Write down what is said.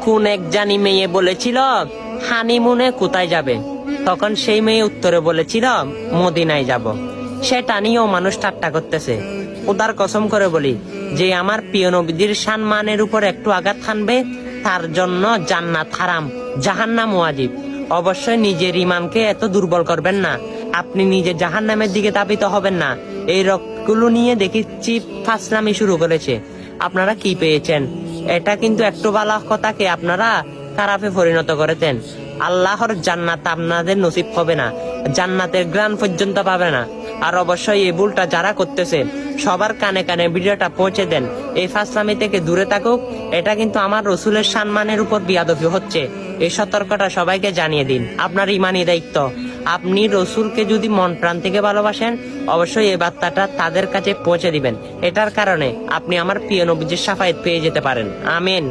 কোন এক জানি মেয়ে বলেছিল হানিমুনে কোথায় যাবে, তখন সেই মেয়ে উত্তরে বলেছিল মদিনায় যাব। সেটা নিয়েও মানুষ ঠাট্টা করতেছে। খোদার কসম করে বলি, যে আমার প্রিয় নবীর সম্মানের উপর একটু আঘাত হানবে তার জন্য জান্নাত হারাম, জাহান্নাম ওয়াজিব। অবশ্যই নিজের ইমানকে এত দুর্বল করবেন না, আপনি নিজে জাহান্নামের দিকে তাপিত হবেন না। এই রকগুলো নিয়ে দেখেছি ফাসলামি শুরু করেছে। আপনারা কি পেয়েছেন? এটা কিন্তু একটু ভালো কথাকে আপনারা খারাপে পরিণত করেছেন। আল্লাহর জান্নাত আপনাদের নসিব হবে না, জান্নাতের গ্রান পর্যন্ত পাবে না। আর অবশ্যই এই ভুলটা যারা করতেছে সবার কানে কানে ভিডিওটা পৌঁছে দেন, এই ফাসলামি থেকে দূরে থাকুক। এটা কিন্তু আমার রসুলের সম্মানের উপর বিয়াদবি হচ্ছে। এই সতর্কতা সবাইকে জানিয়ে দিন, আপনার ইমানি দায়িত্ব। আপনি রসুলকে যদি মন প্রাণ থেকে ভালোবাসেন, অবশ্যই এই বার্তাটা তাদের কাছে পৌঁছে দিবেন। এটার কারণে আপনি আমার প্রিয় নবীর শাফায়াত পেয়ে যেতে পারেন। আমিন।